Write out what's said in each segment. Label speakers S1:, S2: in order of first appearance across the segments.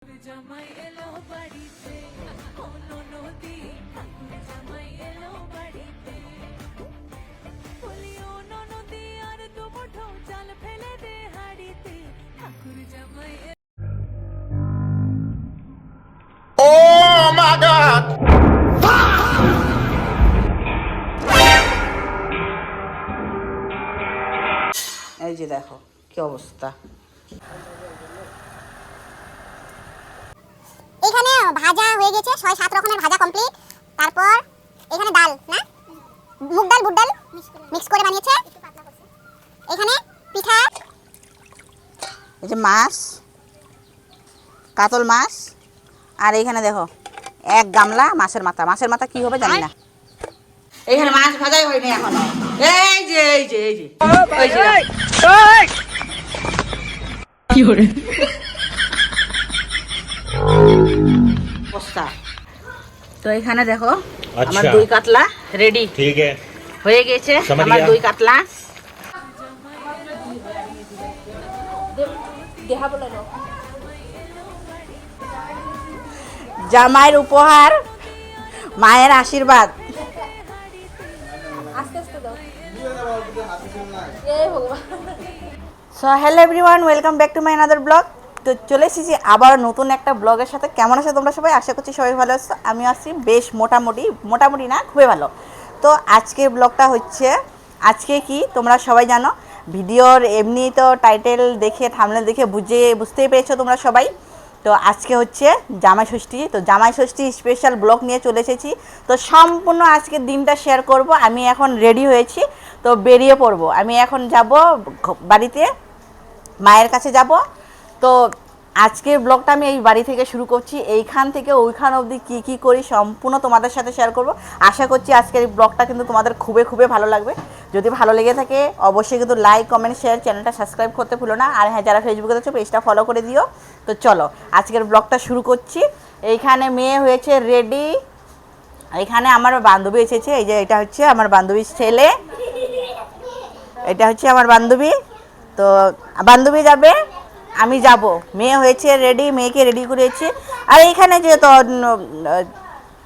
S1: জামাই এলো বাড়িতে, কোনো নদী জামাই এলো বাড়িতে, বলিও নদী আর দু মুঠো চাল ফেলে দে হাড়িতে, ঠাকুর জামাই
S2: Oh my God!
S3: এই যে দেখো কি অবস্থা।
S4: এখানে ভাজা হয়ে গেছে, 6-7 রকমের ভাজা কমপ্লিট। তারপর এখানে ডাল না, মুগ ডাল বুট ডাল মিক্স করে বানিয়েছে। এখানে পিঠা,
S3: এই যে মাছ, কাতল মাছ, আর এইখানে দেখো এক গামলা মাছের মাথা। মাছের মাথা কি হবে জানি না। এইখানে মাছ ভাজাই হয়নি এখনো। এই যে এই যে এই যে কি করে অবস্থা। তো এখানে দেখো আমার দই কাতলা রেডি,
S2: ठीक है
S3: হয়ে গেছে
S2: समझ
S3: আমার
S2: गया।
S3: দই কাতলা। জামাইয়ের উপহার, মায়ের আশীর্বাদ। So hello everyone, welcome back to my another blog. তো চলে এসেছি আবার নতুন একটা ব্লগের সাথে। কেমন আছো তোমরা সবাই? আশা করছি সবাই ভালো আছো। আমি আসছি বেশ মোটামুটি না, খুবই ভালো। তো আজকের ব্লগটা হচ্ছে, আজকে কি তোমরা সবাই জানো, ভিডিওর এমনি তো টাইটেল দেখে থাম্বনেল দেখে বুঝতেই পেরেছো তোমরা সবাই। তো আজকে হচ্ছে জামাই ষষ্ঠী। তো জামাই ষষ্ঠী স্পেশাল ব্লগ নিয়ে চলে এসেছি। তো সম্পূর্ণ আজকের দিনটা শেয়ার করব। আমি এখন রেডি হয়েছি, তো বেরিয়ে পড়ব। আমি এখন যাব বাড়িতে, মায়ের কাছে যাব। তো আজকের ব্লগটা আমি এই বাড়ি থেকে শুরু করছি। এইখান থেকে ওইখান অবধি কী করি সম্পূর্ণ তোমাদের সাথে শেয়ার করব। আশা করছি আজকের এই ব্লগটা কিন্তু তোমাদের খুবই ভালো লাগবে। যদি ভালো লেগে থাকে অবশ্যই কিন্তু লাইক কমেন্ট শেয়ার, চ্যানেলটা সাবস্ক্রাইব করতে ভুলো না। আর হ্যাঁ, যারা ফেসবুকে দেখছো পেজটা ফলো করে দিও। তো চলো আজকের ব্লগটা শুরু করছি। এইখানে মেয়ে হয়েছে রেডি, এখানে আমার বান্ধবী এসেছে। এই যে এটা হচ্ছে আমার বান্ধবীর ছেলে, এটা হচ্ছে আমার বান্ধবী। তো বান্ধবী যাবে, আমি যাব। মেয়ে হয়েছে রেডি, মেয়েকে রেডি করেছি। আর এইখানে যে তো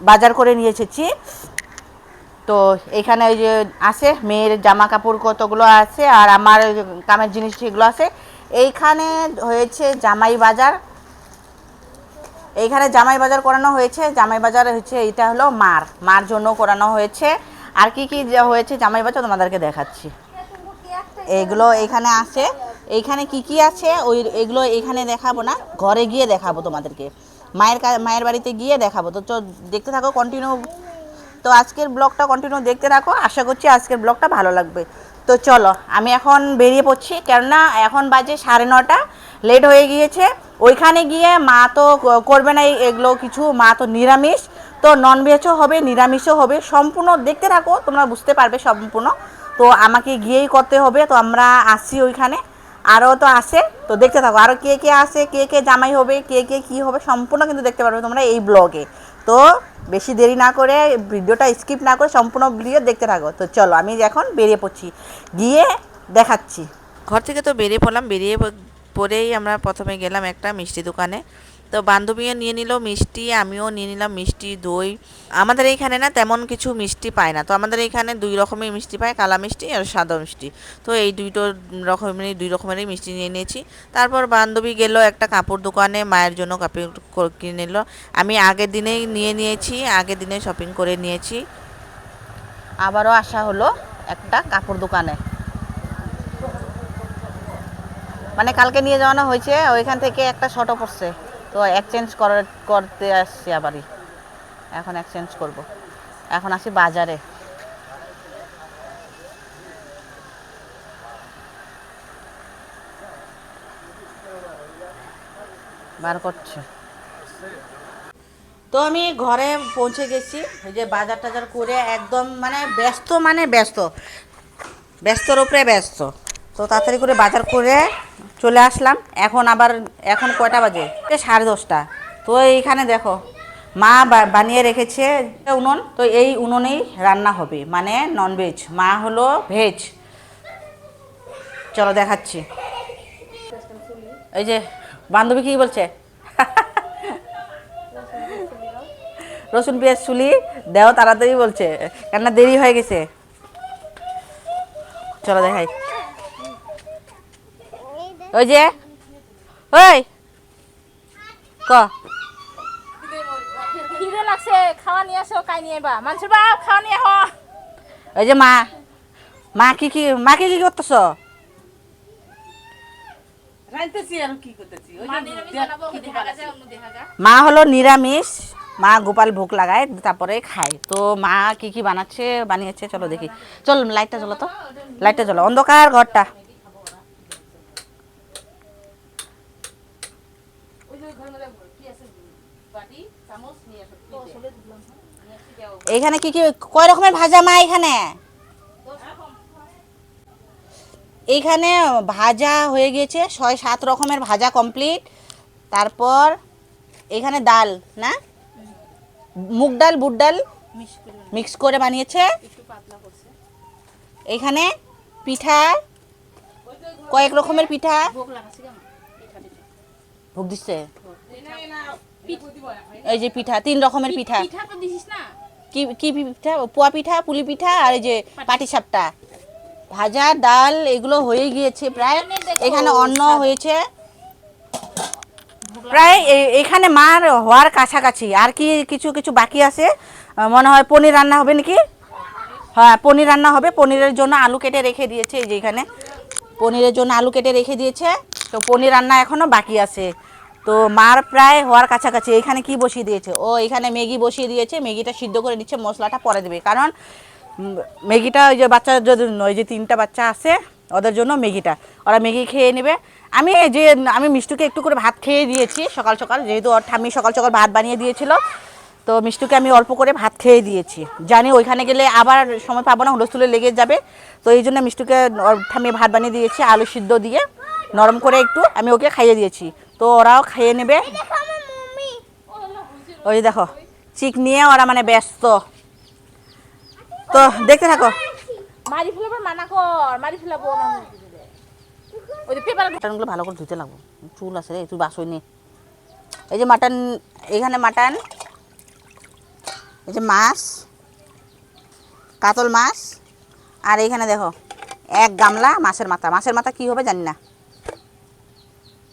S3: বাজার করে নিয়ে এসেছি। তো এখানে ওই যে আছে মেয়ের জামা কাপড় কতগুলো আছে, আর আমার কামের জিনিস যেগুলো আছে। এইখানে হয়েছে জামাই বাজার, এইখানে জামাই বাজার করানো হয়েছে। জামাই বাজার হচ্ছে এইটা হলো মার জন্য করানো হয়েছে। আর কি হয়েছে জামাই বাজার তোমাদেরকে দেখাচ্ছি। এগুলো এখানে আছে, এইখানে কি আছে ওই এগুলো এখানে দেখাবো না, ঘরে গিয়ে দেখাবো তোমাদেরকে, মায়ের বাড়িতে গিয়ে দেখাবো। তো দেখতে থাকো কন্টিনিউ। তো আজকের ব্লগটা কন্টিনিউ দেখতে থাকো, আশা করছি আজকের ব্লগটা ভালো লাগবে। তো চলো আমি এখন বেরিয়ে পড়ছি, কেননা এখন বাজে 9:30, লেট হয়ে গিয়েছে। ওইখানে গিয়ে মা তো করবে না এগুলো কিছু, মা তো নিরামিষ। তো ননভেজও হবে নিরামিষও হবে, সম্পূর্ণ দেখতে থাকো তোমরা বুঝতে পারবে সম্পূর্ণ। তো আমাকে গিয়েই করতে হবে। তো আমরা আসছি ওইখানে, আরও তো আসে। তো দেখতে থাকো আরও কে আসে, কে জামাই হবে, কে কী হবে সম্পূর্ণ কিন্তু দেখতে পারবে তোমরা এই ব্লগে। তো বেশি দেরি না করে, ভিডিওটা স্কিপ না করে সম্পূর্ণ ভিডিও দেখতে থাকো। তো চলো আমি এখন বেরিয়ে পড়ছি, গিয়ে দেখাচ্ছি। ঘর থেকে তো বেরিয়ে পড়লাম, বেরিয়ে পরেই আমরা প্রথমে গেলাম একটা মিষ্টি দোকানে। তো বান্ধবীও নিয়ে নিল মিষ্টি, আমিও নিয়ে নিলাম মিষ্টি, দই। আমাদের এইখানে না তেমন কিছু মিষ্টি পায় না। তো আমাদের এইখানে 2 রকমের মিষ্টি পায়, কালা মিষ্টি আর সাদা মিষ্টি। তো এই দুই রকমেরই মিষ্টি নিয়ে নিয়েছি। তারপর বান্ধবী গেল একটা কাপড় দোকানে, মায়ের জন্য কাপড় কিনে নিল। আমি আগের দিনেই নিয়ে নিয়েছি, আগের দিনে শপিং করে নিয়েছি। আবারও আসা হলো একটা কাপড় দোকানে, মানে কালকে নিয়ে যাওয়ানো হয়েছে, ওইখান থেকে একটা শর্টও পড়ছে। তো এক্সচেঞ্জ করতে আসছি আবারই, এখন এক্সচেঞ্জ করব। এখন আসি বাজারে। বার করছে। তো আমি ঘরে পৌঁছে গেছি, ওই যে বাজার টাজার করে একদম মানে ব্যস্তর উপরে ব্যস্ত। তো তাড়াতাড়ি করে বাজার করে চলে আসলাম। এখন কয়টা বাজে? 10:30। তো এইখানে দেখো মা বানিয়ে রেখেছে উনুন। তো এই উনুনেই রান্না হবে, মানে ননভেজ, মা হলো ভেজ। চলো দেখাচ্ছি। এই যে বান্ধবী কি বলছে রসুন পেঁয়াজ ছুলি দেও তাড়াতাড়ি বলছে, কেননা দেরি হয়ে গেছে। চলো দেখাই। ওই যে ওই ক
S5: খিদে লাগছে, খাওয়া নিয়ে আসো, কাই নিয়ে বা মানুষের বাপ খাওয়া নিয়ে আহ।
S3: ওই যে মা কি করতেছ? মা হলো নিরামিষ, মা গোপাল ভোগ লাগায় তারপরে খায়। তো মা কি বানিয়েছে চলো দেখি। চল লাইটটা জ্বলো তো, লাইটটা জ্বলো, অন্ধকার ঘরটা। এখানে কি কয় রকমের ভাজা মা? এইখানে ভাজা হয়ে গেছে 6-7 রকমের ভাজা কমপ্লিট। তারপর এখানে ডাল না, মুগ ডাল বুট ডাল মিক্স করে বানিয়েছে। এখানে পিঠা, কয়েক রকমের পিঠা ভোগ দিচ্ছে। এই যে পিঠা, 3 রকমের পিঠা। কি পিঠা? পোয়া পিঠা, পুলি পিঠা আর এই যে পাটিসাপটা। ভাজা ডাল এগুলো হয়ে গিয়েছে প্রায়। এখানে অন্ন হয়েছে প্রায়। এখানে মার হওয়ার কাছাকাছি। আর কি কিছু কিছু বাকি আছে, মনে হয় পনির রান্না হবে নাকি। হ্যাঁ পনির রান্না হবে। পনিরের জন্য আলু কেটে রেখে দিয়েছে। এই যে এখানে পনিরের জন্য আলু কেটে রেখে দিয়েছে। তো পনির রান্না এখনো বাকি আছে। তো মার প্রায় হওয়ার কাছাকাছি। এখানে কি বসিয়ে দিয়েছে? ও এখানে ম্যাগি বসিয়ে দিয়েছে। ম্যাগিটা সিদ্ধ করে নিচ্ছে, মশলাটা পরে দেবে। কারণ ম্যাগিটা ওই যে বাচ্চাদের জন্য, ওই যে 3টা বাচ্চা আছে ওদের জন্য ম্যাগিটা, ওরা ম্যাগি খেয়ে নেবে। আমি মিষ্টুকে একটু করে ভাত খেয়ে দিয়েছি সকাল সকাল, যেহেতু ওর ঠাম্মি সকাল সকাল ভাত বানিয়ে দিয়েছিল। তো মিষ্টুকে আমি অল্প করে ভাত খেয়ে দিয়েছি, জানি ওইখানে গেলে আবার সময় পাবো না, হুলস্থুলে লেগে যাবে। তো এই জন্য মিষ্টুকে ওর ঠাম্মি ভাত বানিয়ে দিয়েছি আলু সিদ্ধ দিয়ে নরম করে একটু, আমি ওকে খাইয়ে দিয়েছি। তো ওরাও খেয়ে নেবে। ওই দেখো চিক নিয়ে ওরা মানে ব্যস্ত। তো দেখতে থাকো।
S5: মারি ফেলাবার মানা কর, মারি ফেলাবো। ওই পেপার
S3: মাটনগুলো ভালো করে ধুতে লাগবো, চুল আছে রে, তুই বাসই নি। এই যে মাটন, এখানে মাটন, এই যে মাছ, কাতল মাছ। আর এইখানে দেখো 1 গামলা মাছের মাথা। মাছের মাথা কি হবে জানি না।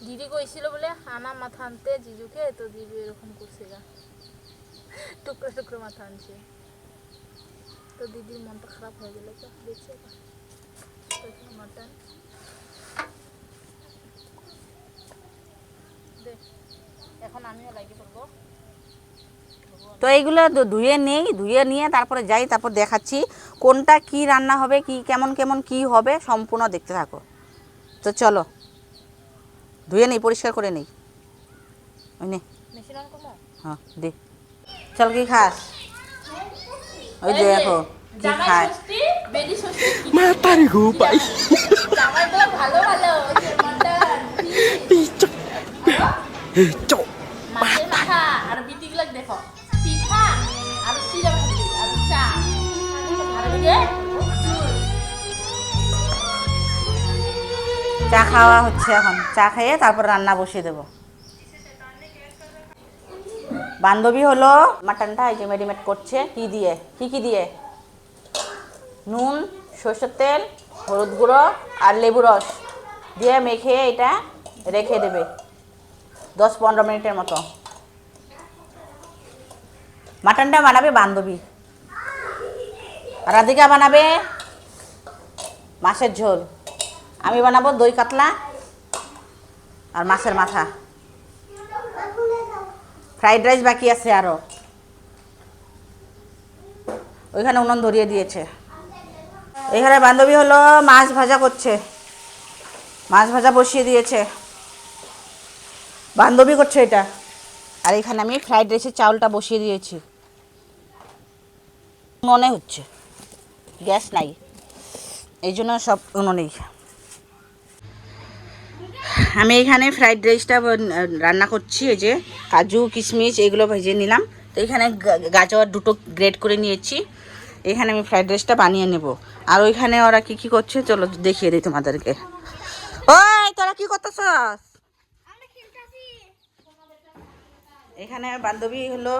S5: দিদি কইছিল বলে আনা মাথা আনতে জিজুকে, তো দিদি এরকম করছে, টুকরো টুকরো মাথা আনছে। তো দিদির মনটা খারাপ হয়ে গেল। তো দেখছে মাটন এখন আমিও লাগিয়ে পড়বো।
S3: তো এইগুলো ধুয়ে নিয়ে তারপরে যাই, তারপর দেখাচ্ছি কোনটা কি রান্না হবে, কি কেমন কি হবে, সম্পূর্ণ দেখতে থাকো। তো চলো ধুয়ে নেই, পরিষ্কার করে নেই। ওই নে, হ্যাঁ দে। চল কি খাস? ওই দেখো কি খায়।
S2: Matari gupay.
S5: জামাই তো ভালো ভালো
S2: Cok.
S5: মাছের মাথা আর বিটিগুলো দেখো, পিঠা আর চিড়া ভাজি আর চা।
S3: চা খাওয়া হচ্ছে এখন। চা খাইয়ে তারপর রান্না বসিয়ে দেবো। বান্ধবী হলো মাটনটা এই যে রেডিমেড করছে। কি দিয়ে কি দিয়ে? নুন, সরষের তেল, হলুদ গুঁড়ো আর লেবু রস দিয়ে মেখে এটা রেখে দেবে 10-15 মিনিটের মতো। মাটনটা বানাবে বান্ধবী, রাধিকা বানাবে মাছের ঝোল, আমি বানাবো দই কাতলা আর মাছের মাথা। ফ্রাইড রাইস বাকি আছে আরও, ওইখানে উনুন ধরিয়ে দিয়েছে। এখানে বান্ধবী হলো মাছ ভাজা করছে, মাছ ভাজা বসিয়ে দিয়েছে, বান্ধবী করছে এটা। আর এখানে আমি ফ্রাইড রাইসের চাউলটা বসিয়ে দিয়েছি। উনুনে হচ্ছে, গ্যাস নাই, এই জন্য সব উনুনেই। আমি এখানে ফ্রাইড রাইসটা রান্না করছি। এই যে কাজু কিশমিশ এগুলো ভেজে নিলাম। তো এখানে গাজর 2টো গ্রেট করে নিয়েছি। এখানে আমি ফ্রাইড রাইসটা বানিয়ে নেব। আর ওইখানে ওরা কি করছে চলো দেখিয়ে দিই তোমাদেরকে। ওই তোরা কি করতেছস? এখানে বান্ধবী হলো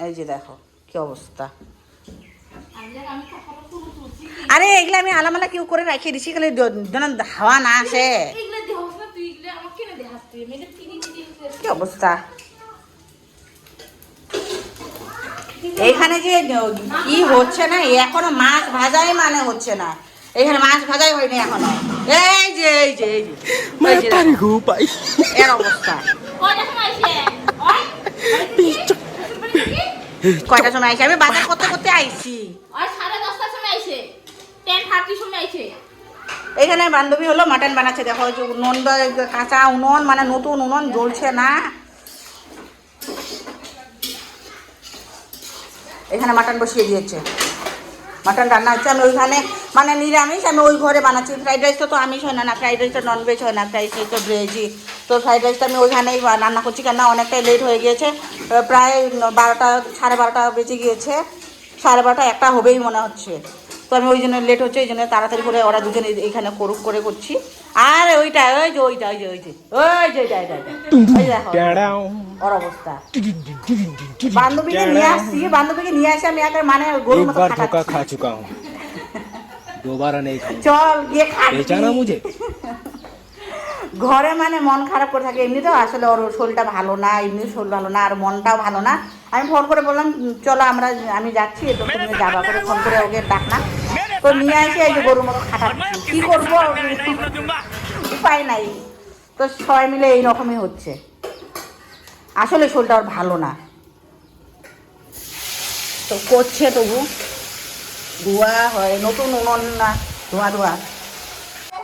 S3: এই যে দেখো কি অবস্থা। আরে এগুলো আমি আলামালা কেউ করে রেখে দিছি, খালি যেন হাওয়া না আসে। কি অবস্থা এইখানে যে কি হচ্ছে না, এখনো মাছ ভাজাই মানে হচ্ছে না, এখানে মাছ ভাজাই হয়নি এখনো। এই যে এই যে এই যে
S2: মাতার ঘুপাই
S3: এর অবস্থা। কয়টার সময় আইছি? আমি বাজার করতে করতে আইছি। এখানে বান্ধবী হলো মাটন বানাচ্ছে, দেখো উনুন, কাঁচা উনুন, মানে নতুন উনুন, জ্বলছে না। এখানে মাটন বসিয়ে দিয়েছে, মাটন রান্না হচ্ছে। আমি ওইখানে মানে নিরামিষ, আমি ওই ঘরে বানাচ্ছি। ফ্রাইড রাইসটা তো আমিষ হয় না, না ফ্রাইড রাইসটা ননভেজ হয় না, ফ্রাইড রাইস তো ভেজই। তো ফ্রাইড রাইসটা আমি ওইখানেই রান্না করছি, কেন অনেকটাই লেট হয়ে গিয়েছে, প্রায় 12টা 12:30 বেজে গিয়েছে, 12:30 1টা হবেই মনে হচ্ছে। তো আমি ওই জন্য লেট হচ্ছে, ওই জন্য তাড়াতাড়ি করে ওরা দুজনে এখানে করুক করে করছি। আর ওইটা ওই যে ওইটা ওই যে ওই যে ওই যে ওই দেখো ওর অবস্থা। বান্ধবীকে নিয়ে আসছি, বান্ধবীকে নিয়ে আসি আমি একের মানে গরুর মতো খাটাচ্ছি।
S2: दोबारा नहीं खाऊंगा।
S3: চল গিয়ে খাবি।
S2: बेचाना मुझे।
S3: ঘরে মানে মন খারাপ করে থাকে, এমনিতেও আসলে ওর শরীরটা ভালো না, এমনি শরীর ভালো না, আর মনটাও ভালো না। আমি ফোন করে বললাম চলো আমি যাচ্ছি, তো তুমি যাবা করে ফোন করে ওকে ডাক না, তো নিয়ে আসি এই যে গরুর মতো খাটাচ্ছি। কি করবো, উপায় নাই। তো সবাই মিলে এইরকমই হচ্ছে, আসলে শরীরটা ওর ভালো না, তো করছে তবু ধোয়া হয়, নতুন উনুন না, ধোয়া ধোয়া।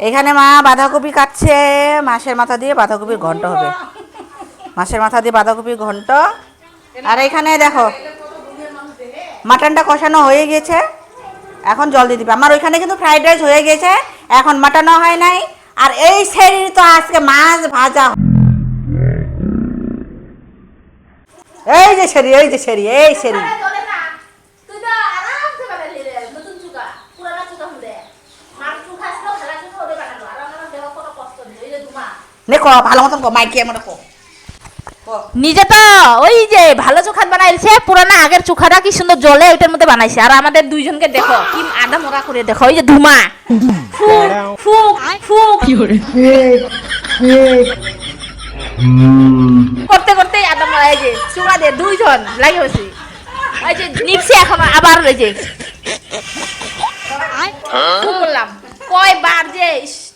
S3: এখানে মা বাঁধাকপি কাটছে, মাছের মাথা দিয়ে বাঁধাকপির ঘন্ট হবে, মাছের মাথা দিয়ে বাঁধাকপির ঘন্ট। আর এখানে দেখো মাটনটা কষানো হয়ে গেছে, এখন জল দিয়ে দিবে। আমার ওইখানে কিন্তু ফ্রাইড রাইস হয়ে গেছে, এখন মাটনও হয় নাই। আর এই সেরি তো আজকে মাছ ভাজা, এই যে সেরি, এই যে সেরি, এই সেরি। ভালো মতন মাইকি এমন
S5: নিজে তো ওই যে ভালো চোখা বানাইছে, পুরানা আগের চোখাটা কি সুন্দর জলে ওইটার মধ্যে বানাইছে। আর আমাদের দুইজনকে দেখো কি আধা মরা করে, দেখো ওই যে ধুমা ফুক ফুক করতে করতে আধা মরা। এই যে চুমা দিয়ে দুইজন লাগে হয়েছে, ওই যে নিপসে এখন আবার ওই যে বললাম কয়বার যে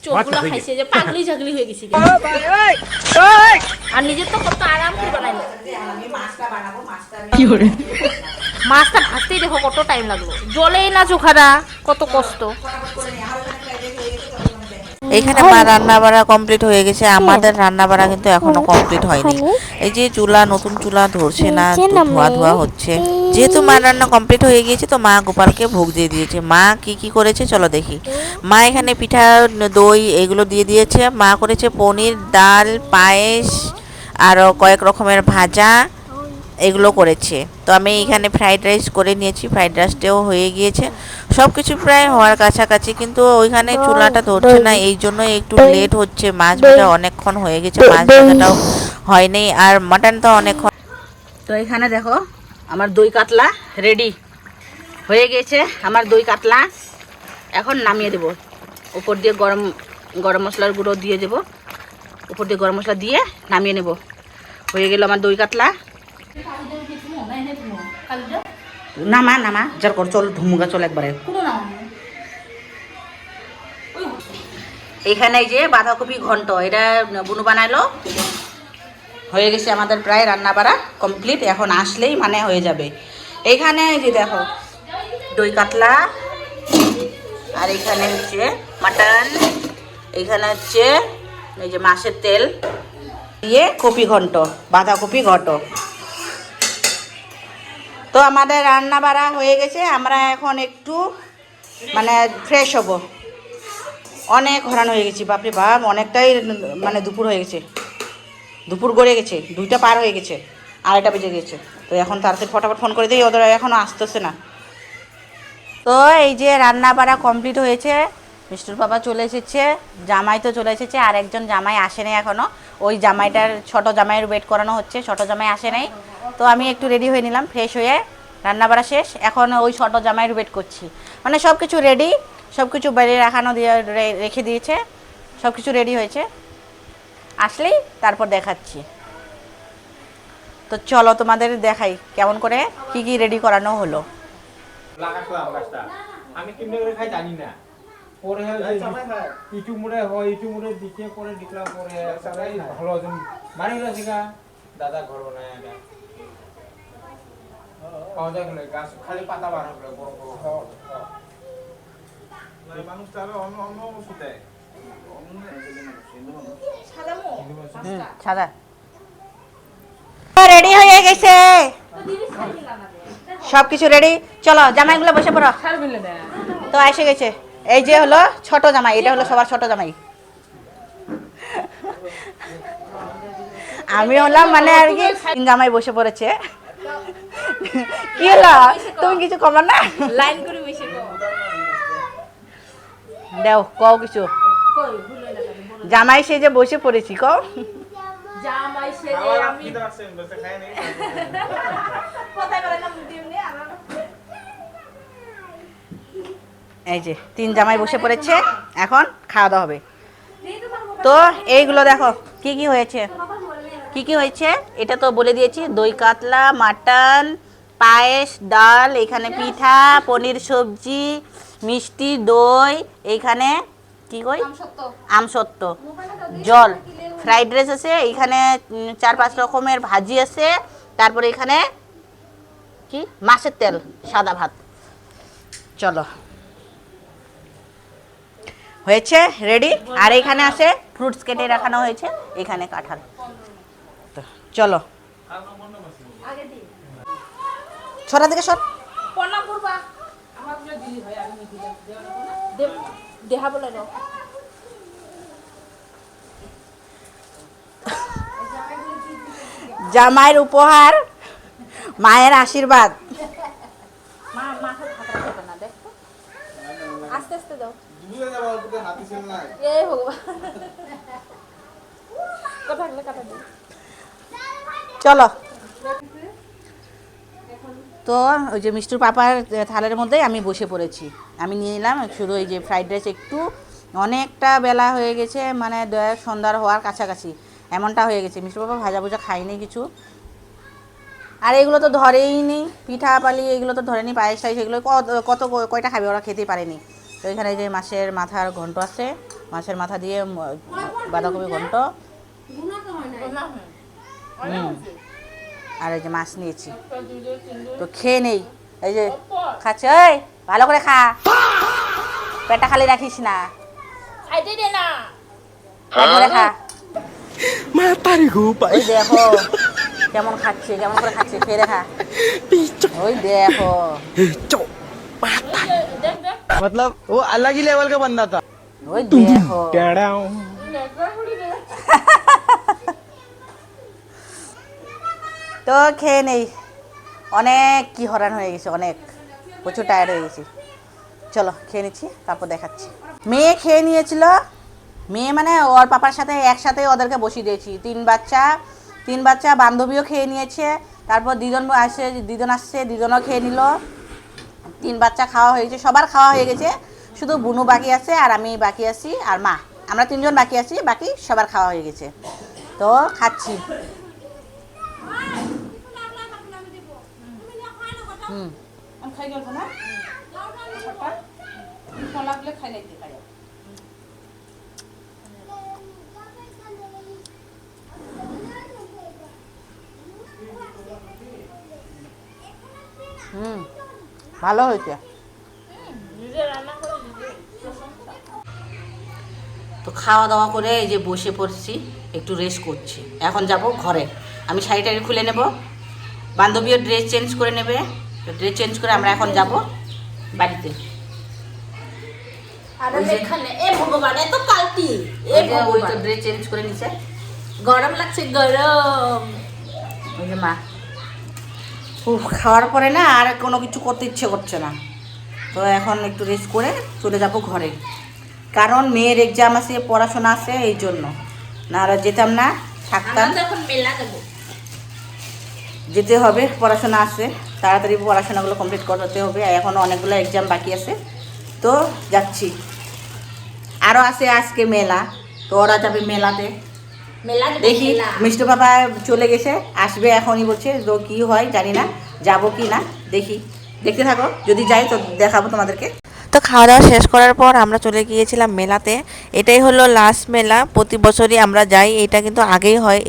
S5: চোখগুলো খাইছে, যে পাগলি ঝাগলি হয়ে গেছি। আর নিজের তো কত আরাম করে বানাইলো। মাছটা ভাজতেই দেখো কত টাইম লাগলো, জলেই না চোখাটা, কত কষ্ট।
S3: এখানে মা রান্না বাড়া কমপ্লিট হয়ে গেছে, আমাদের রান্না বাড়া কিন্তু এখনো কমপ্লিট হয়নি। এই যে চুলা, নতুন চুলা ধরছে না, ধোয়া ধোয়া হচ্ছে। যেহেতু মা রান্না কমপ্লিট হয়ে গিয়েছে, তো মা গোপালকে ভোগ দিয়ে দিয়েছে। মা কি কি করেছে চলো দেখি। মা এখানে পিঠা, দই এগুলো দিয়ে দিয়েছে। মা করেছে পনির, ডাল, পায়েস, আরও কয়েক রকমের ভাজা, এগুলো করেছে। তো আমি এখানে ফ্রাইড রাইস করে নিয়েছি, ফ্রাইড রাইসটাও হয়ে গিয়েছে, সব কিছু প্রায় হওয়ার কাছাকাছি। কিন্তু ওইখানে চুলাটা ধরছে না, এই জন্য একটু লেট হচ্ছে। মাছ ভাজা অনেকক্ষণ হয়ে গেছে, মাছ ভাজাটাও হয়নি, আর মাটন তো অনেকক্ষণ। তো এখানে দেখো আমার দই কাতলা রেডি হয়ে গেছে। আমার দই কাতলা এখন নামিয়ে দেবো, উপর দিয়ে গরম মশলার গুঁড়ো দিয়ে দেবো, উপর দিয়ে গরম মশলা দিয়ে নামিয়ে নেব। হয়ে গেল আমার দই কাতলা। নামা নামা যার কর, চল ধুমুগা চল একবারে। এইখানে এই যে বাঁধাকপি ঘন্ট, এটা বুনু বানাইলো, হয়ে গেছে আমাদের প্রায় রান্না বাড়া কমপ্লিট। এখন আসলেই মানে হয়ে যাবে। এইখানে এই যে দেখো দই কাতলা, আর এখানে হচ্ছে মাটন, এইখানে হচ্ছে এই যে মাছের তেল দিয়ে কপি ঘন্ট, বাঁধাকপি ঘন্ট। তো আমাদের রান্না বাড়া হয়ে গেছে, আমরা এখন একটু মানে ফ্রেশ হব। অনেক হরান হয়ে গেছি, বাপরে বাপ, অনেকটাই মানে দুপুর হয়ে গেছে, দুপুর গড়ে গেছে, 2টা পার হয়ে গেছে, 2:30 বেজে গেছে। তো এখন তাড়াতাড়ি ফটাফট ফোন করে দিই, ওদের এখনও আসতেছে না। তো এই যে রান্না বাড়া কমপ্লিট হয়েছে, মিষ্টুর বাবা চলে এসেছে, জামাই তো চলে এসেছে, আর একজন জামাই আসেনি এখনো। ওই জামাইটার ছোট জামাইয়ের ওয়েট করানো হচ্ছে, ছোট জামাই আসে নাই। তো আমি একটু রেডি হয়ে নিলাম, ফ্রেশ হয়ে রান্নাবাড়া শেষ, এখন ওই ছোট জামাইয়ের ওয়েট করছি। মানে সব কিছু রেডি, সব কিছু বাইরে রাখানো দিয়ে রেখে দিয়েছে, সব কিছু রেডি হয়েছে, আসলেই তারপর দেখাচ্ছি। তো চলো তোমাদের দেখাই কেমন করে কি কি রেডি করানো হলো।
S6: আমি কেমনে করে খাই জানি না, পরে ইটুমুড়ে হয়, ইটুমুড়ে দিকে পরে দেখলাম, পরে সবাই ভালো একজন বাড়ি গেছে গা দাদা ঘর বানায় আগে পাওয়া যায় গাছ খালি পাতা বার হবে বড় বড় মানুষটা অন্য অন্য শুতে
S3: সাদা রেডি হয়ে গেছে, সব কিছু রেডি। চলো জামাইগুলো বসে পড়ো। তো এসে গেছে, এই যে হলো ছোট জামাই, এটা হলো সবার ছোট জামাই। আমি হলাম মানে আর কি জামাই বসে পড়েছে। কি হলো, তুমি কিছু কমো না?
S5: লাইন করে বসে গো।
S3: দেও কও কিছু। জামাই সে যে বসে পড়েছি, কও।
S5: জামাই সেজে আমি
S6: বসে খাই নাই
S5: কোথায় করে না মুদিমনি আমার
S3: এই যে 3 জামাই বসে পড়েছে, এখন খাওয়া দাওয়া হবে। তো এইগুলো দেখো কি কি হয়েছে, কি কি হয়েছে এটা তো বলে দিয়েছি। দই কাতলা, মাটন, পায়েস, ডাল, এখানে পিঠা, পনির সবজি, মিষ্টি, দই, এইখানে কি কই আমসত্ব, জল, ফ্রাইড রাইস আছে, এইখানে 4-5 রকমের ভাজি আছে, তারপরে এখানে কি মাছের তেল, সাদা ভাত। চলো হয়েছে রেডি। আর এখানে আছে ফ্রুটস কেটে রাখানো হয়েছে, এখানে কাঁঠাল। তো চলো ছড়া দিকে সর।
S5: প্রণাম করবা আমার গুলো দিলি হয়, আমি দিলাম দেহা বলে নাও।
S3: জামাইয়ের উপহার, মায়ের আশীর্বাদ।
S5: মা মাথা খাতা হবে না, দেখো আস্তে আস্তে দাও।
S6: দুলে যাওয়ার উপরে হাতি ছিল না
S5: এই ভগবান, কথা বলে কথা দিই।
S3: চলো তো ওই যে মিষ্টুর পাপার থালের মধ্যে আমি বসে পড়েছি, আমি নিয়ে নিলাম শুধু এই যে ফ্রাইড রাইস। একটু অনেকটা বেলা হয়ে গেছে, মানে সন্ধ্যার হওয়ার কাছাকাছি এমনটা হয়ে গেছে। মিষ্টুর পাপা ভাজা ভুজা খাইনি কিছু, আর এগুলো তো ধরেই নি, পিঠা পালি এগুলো তো ধরেনি, পায়েস টাইস এগুলো কত কয়টা খাবে, ওরা খেতেই পারেনি। তো এখানে যে মাছের মাথার ঘন্ট আছে, মাছের মাথা দিয়ে বাঁধাকপি ঘন্ট, আর এই যে মাছ নিয়েছি। তো খেয়ে নেই, এই যে খাচ্ছে, ওই ভালো করে খা, পেটটা খালি রাখিস না,
S5: খাইতে দে না।
S3: পেট ভরে খা।
S2: Matahari ko pa
S3: ওই দেখো কেমন খাচ্ছে, কেমন করে খাচ্ছে, খেয়ে দেখা। ওই দেখো
S2: Cok.
S5: দেখ দেখ
S6: मतलब वो अलग ही लेवल का बंदा था।
S3: ওই দেখো। তো খেয়ে নেই, অনেক কি হরান হয়ে গেছে, অনেক প্রচুর টায়ার্ড হয়ে গেছি। চলো খেয়ে নিচ্ছি, তারপর দেখাচ্ছি। মেয়ে খেয়ে নিয়েছিল, মেয়ে মানে ওর পাপার সাথে একসাথে ওদেরকে বসিয়ে দিয়েছি। 3 বাচ্চা বান্ধবীও খেয়ে নিয়েছে, তারপর দিদন আসছে, দিদনও খেয়ে নিল। 3 বাচ্চা খাওয়া হয়েছে, সবার খাওয়া হয়ে গেছে, শুধু বুনু বাকি আছে, আর আমি বাকি আছি, আর মা, আমরা 3 জন বাকি আছি, বাকি সবার খাওয়া হয়ে গেছে। তো খাচ্ছি।
S5: খাই গেল না লাগলে খাই লাগতে পারে।
S3: ভালো হয়েছে। তো খাওয়া দাওয়া করে এই যে বসে পড়ছি, একটু রেস্ট করছি। এখন যাব ঘরে, আমি শাড়ি খুলে নেব, বান্ধবীও ড্রেস চেঞ্জ করে নেবে, ড্রেস চেঞ্জ করে আমরা এখন যাব বাড়িতে। ওই তো ড্রেস চেঞ্জ করে নিছে,
S5: গরম লাগছে, গরম।
S3: ওই যে মা খাওয়ার পরে না আর কোনো কিছু করতে ইচ্ছে করছে না। তো এখন একটু রেস্ট করে চলে যাব ঘরে। কারণ মেয়ের এক্সাম আছে, পড়াশোনা আছে, এই জন্য না আর যেতাম না, থাকতাম।
S5: এখন মেলা দেবো।
S3: যেতে হবে, পড়াশোনা আছে, তাড়াতাড়ি পড়াশোনাগুলো কমপ্লিট করতে হবে। এখনও অনেকগুলো এক্সাম বাকি আছে, তো যাচ্ছি। আরও আছে আজকে মেলা, তো ওরা যাবে মেলাতে।
S5: মেলা
S3: দেখি মিষ্টি বাবা চলে গেছে, আসবে এখনই বলছে, তো কী হয় জানি না, যাবো কি না দেখি, দেখতে থাকো। যদি যাই তো দেখাবো তোমাদেরকে। তো খাওয়া দাওয়া শেষ করার পর আমরা চলে গিয়েছিলাম মেলাতে। এটাই হলো লাস্ট মেলা, প্রতি বছরই আমরা যাই, এটা কিন্তু আগেই হয়।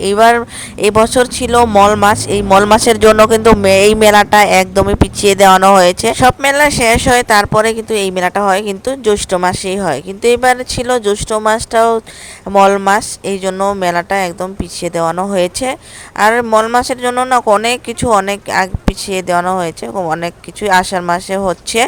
S3: এই বছর ছিল মল মাস, এই মল মাসের জন্য কিন্তু এই মেলাটা একদমই পিছিয়ে দেওয়ানো হয়েছে। সব মেলা শেষ হয় তারপরে কিন্তু এই মেলাটা হয়, কিন্তু জ্যৈষ্ঠ মাসেই হয়, কিন্তু এবার ছিল জ্যৈষ্ঠ মাসটাও মল মাস, এই জন্য মেলাটা একদম পিছিয়ে দেওয়ানো হয়েছে। আর মল মাসের জন্য না অনেক কিছু অনেক পিছিয়ে দেওয়ানো হয়েছে, অনেক কিছু আষাঢ় মাসে হচ্ছে।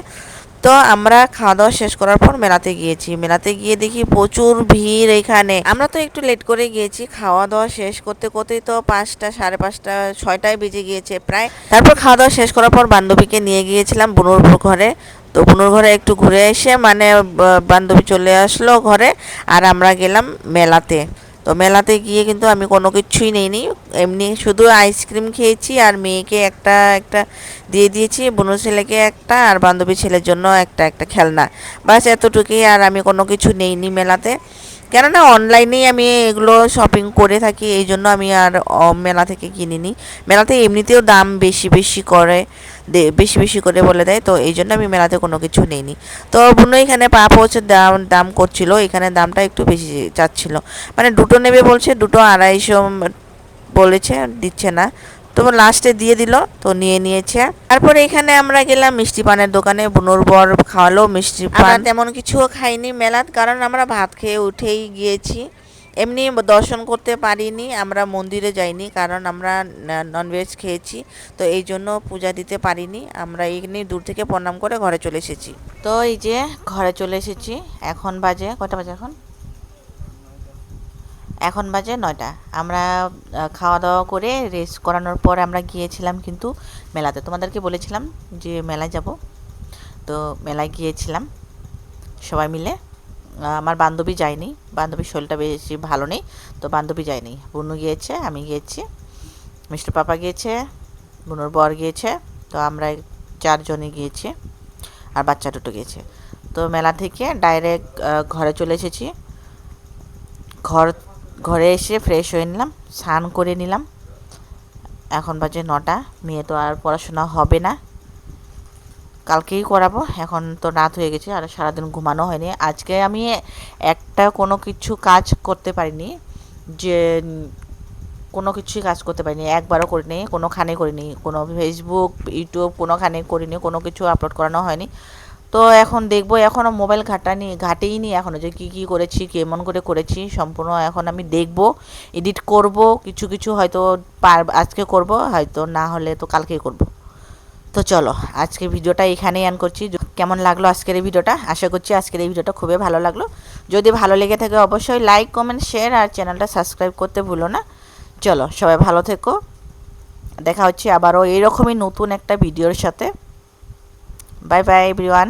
S3: তো আমরা খাওয়া দাওয়া শেষ করার পর মেলাতে গিয়েছি। মেলাতে গিয়ে দেখি প্রচুর ভিড় এখানে। আমরা তো একটু লেট করে গিয়েছি, খাওয়া দাওয়া শেষ করতে করতেই তো 5টা, 5:30, 6টায় বেজে গিয়েছে প্রায়। তারপর খাওয়া দাওয়া শেষ করার পর বান্ধবীকে নিয়ে গিয়েছিলাম বুনুর ঘরে। তো বুনুর ঘরে একটু ঘুরে এসে বান্ধবী চলে আসলো ঘরে, আর আমরা গেলাম মেলাতে। তো মেলাতে গিয়ে কিন্তু আমি কোনো কিছুই নেইনি, এমনি শুধু আইসক্রিম খেয়েছি, আর মেয়েকে একটা দিয়ে দিয়েছি, বোন ছেলেকে একটা, আর বান্ধবী ছেলের জন্য একটা খেলনা, বাস এতটুকুই। আর আমি কোনো কিছু নেইনি মেলাতে, কেননা অনলাইনেই আমি এগুলো শপিং করে থাকি, এই জন্য আমি আর মেলা থেকে কিনিনি। মেলাতে এমনিতেও দাম বেশি করে বলে দেয়, তো এই জন্য আমি মেলাতে কোনো কিছু নেইনি। তো বোন এখানে পা পৌঁছে দাম করছিল, এখানে দামটা একটু বেশি চাচ্ছিল, মানে দুটো নেবে বলছে, দুটো 250 বলেছে, দিচ্ছে না, তো লাস্টে দিয়ে দিল, তো নিয়েছে। তারপরে এখানে আমরা গেলাম মিষ্টি পানের দোকানে, বুনুর বর খাওয়ালো মিষ্টি পান। তেমন কিছুও খাইনি মেলাত, কারণ আমরা ভাত খেয়ে উঠেই গিয়েছি, এমনি দর্শন করতে পারিনি, আমরা মন্দিরে যাইনি, কারণ আমরা ননভেজ খেয়েছি, তো এই জন্য পূজা দিতে পারিনি। আমরা এখানে দূর থেকে প্রণাম করে ঘরে চলে এসেছি। তো এই যে ঘরে চলে এসেছি, এখন বাজে কয়টা বাজে, এখন বাজে 9টা। আমরা খাওয়া দাওয়া করে রেস্ট করানোর পর আমরা গিয়েছিলাম কিন্তু মেলাতে। তোমাদেরকে বলেছিলাম যে মেলায় যাব, তো মেলায় গিয়েছিলাম সবাই মিলে। আমার বান্ধবী যায়নি, বান্ধবীর শরীরটা বেশি ভালো নেই, তো বান্ধবী যায়নি। বুনু গিয়েছে, আমি গিয়েছি, মিষ্টি পাপা গিয়েছে, বুনুর বর গিয়েছে, তো আমরা 4 জনই গিয়েছি, আর বাচ্চা দুটো গিয়েছে। তো মেলা থেকে ডাইরেক্ট ঘরে চলে এসেছি। ঘরে এসে ফ্রেশ হয়ে নিলাম, স্নান করে নিলাম। এখন বাজে 9টা, মেয়ে তো আর পড়াশোনা হবে না, কালকেই করাবো, এখন তো রাত হয়ে গেছে, আর সারাদিন ঘুমানো হয়নি। আজকে আমি কোনো কিছু কাজ করতে পারিনি, যে কোনো কিছুই কাজ করতে পারিনি, একবারও করিনি, কোনোখানে করিনি, কোনো ফেসবুক ইউটিউব কোনোখানে করিনি, কোনো কিছু আপলোড করানো হয়নি। তো এখন দেখবো, এখনও মোবাইল ঘাটেইনি এখনও, যে কী করেছি, কেমন করে করেছি, সম্পূর্ণ এখন আমি দেখবো, এডিট করব, কিছু হয়তো আজকে করব, হয়তো না হলে তো কালকেই করব। তো চলো আজকে ভিডিওটা এখানেই এন্ড করছি। কেমন লাগলো আজকের এই ভিডিওটা, আশা করছি আজকের এই ভিডিওটা খুবই ভালো লাগলো। যদি ভালো লেগে থাকে অবশ্যই লাইক, কমেন্ট, শেয়ার, আর চ্যানেলটা সাবস্ক্রাইব করতে ভুলো না। চলো সবাই ভালো থেকো, দেখা হচ্ছে আবারও এইরকমই নতুন একটা ভিডিওর সাথে। Bye bye everyone.